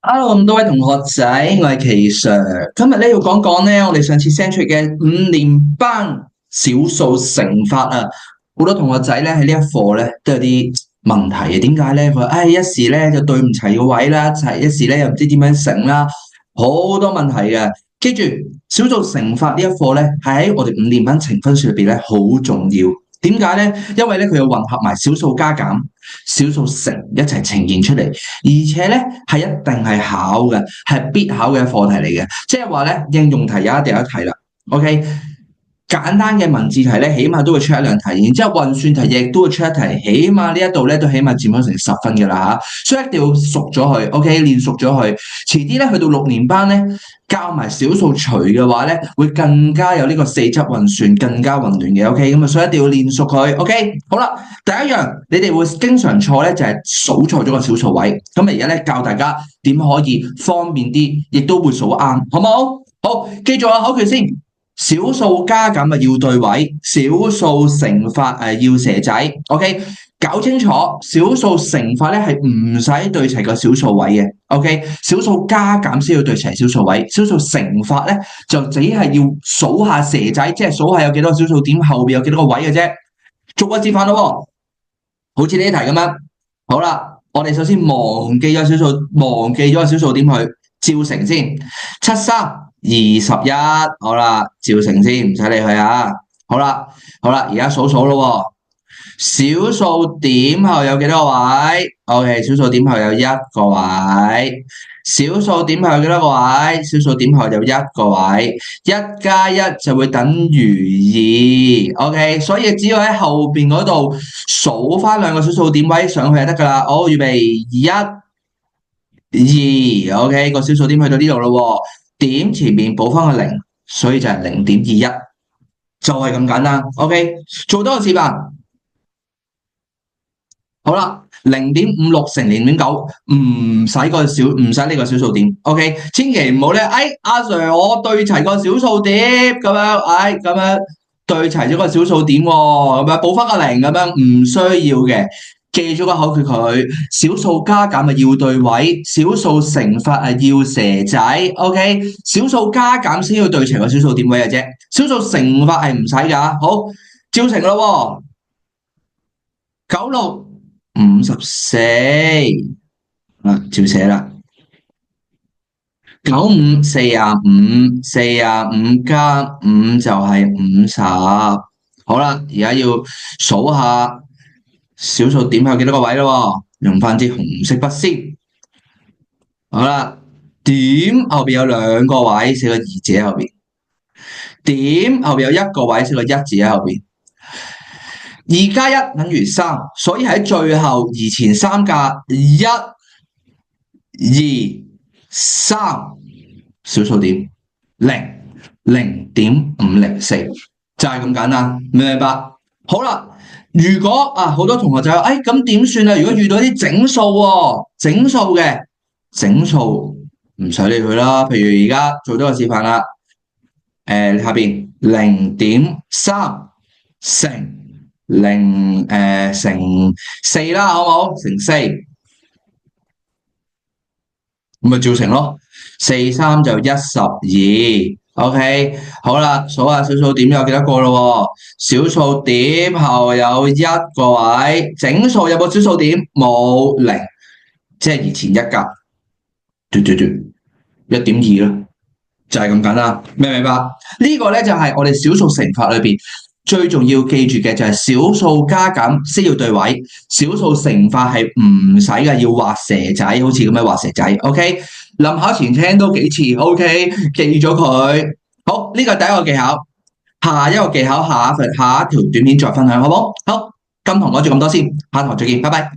Hello，咁多位同學仔，我係奇 Sir。今日咧要講講咧，我哋上次 send 出嘅5年班小數乘法啊，好多同學仔咧喺呢一課咧都有啲問題嘅。點解咧？佢話一時咧就對唔齊個位啦，一時咧又唔知點樣乘啦，好多問題嘅。記住，小數乘法呢一課咧係喺我哋5年班呈分數入邊咧好重要。點解咧？因為咧佢要混合埋小數加減、小數乘一齊呈現出嚟，而且咧係一定係考嘅，係必考嘅課題嚟嘅。即係話咧應用題有一定有一題啦。OK，簡單嘅文字題咧，起碼都會出一兩題，然之後運算題亦都會出一題，起碼呢一度咧都起碼佔咗成10分嘅啦嚇。所以一定要熟咗佢 ，OK， 練熟咗佢。遲啲咧去到6年班咧，教埋小數除嘅話咧，會更加有呢個四則運算，更加混亂嘅。OK，咁啊，所以一定要練熟佢。OK，好啦，第一樣你哋會經常錯咧，就係數錯咗個小數位。咁啊，而家咧教大家點可以方便啲，亦都會數啱，好唔好？好，記住啊，口訣先。小數加減要對位，小數乘法要蛇仔。OK，搞清楚小數乘法咧係唔使對齊個小數位嘅。OK，小數加減先要對齊小數位，小數乘法咧就只係要數下蛇仔，即係數下有幾多個小數點，後邊有幾多個位嘅啫。逐個示範咯，好似呢一題咁樣。好啦，我哋首先忘記咗個小數點去照乘先，7321，好啦，照乘先，唔使理佢啊。好啦，而家數咯，小數點後有幾多個位 ？OK， 小數點後有1個位，小數點後有幾多個位？小數點後有1個位，1加1就會等於2。OK， 所以只要喺後邊嗰度數翻2個小數點位上去就得噶啦。好，預備1、2 ，OK， 個小數點去到呢度咯，點前面補翻個0，所以就係0.21，就係咁簡單。OK， 做多個示範。好啦，0.56乘0.9，唔使呢個小數點 ，OK， 千祈唔好咧，阿 Sir 我對齊個小數點咁樣，咁樣對齊咗個小數點喎，咁樣補翻個0咁樣，唔需要嘅，記咗個口訣佢，小數加減要對位，小數乘法要蛇仔 ，OK， 小數加減先要對齊個小數點位嘅啫，小數乘法係唔使噶，好，照乘咯，96。54，照寫啦。95 45加5就係50。好啦，而家要數下小數點有幾多個位咯？用翻支紅色筆先。好啦，點後邊有2個位，寫個2字喺後邊。點後邊有1個位，寫個1字喺後邊。2加1等於3，所以喺最後2前3加1、2、3，小數點0.504，就係咁簡單，明唔明白？好啦，如果好多同學就話，咁點算啊？如果遇到啲整數喎，整數唔使理佢啦。譬如而家做多個示範啦，下邊0.3乘4啦，好唔好？乘4，咁咪照乘咯。4、3就12。OK， 好啦，數下小數點有幾多個咯？小數點後有1個位，整數有冇小數點？冇，0，即係2前1格，1.2啦，就係咁簡單，明唔明白？呢個咧就係我哋小數乘法裏邊最重要記住嘅，就係小數加減先要對位，小數乘法係唔使嘅，要畫蛇仔，好似咁樣畫蛇仔。OK， 臨考前聽多幾次 ，OK， 記咗佢。好，呢個第一個技巧，下一個技巧下一條短片再分享，好唔好？好，今堂講住咁多先，下堂再見，拜拜。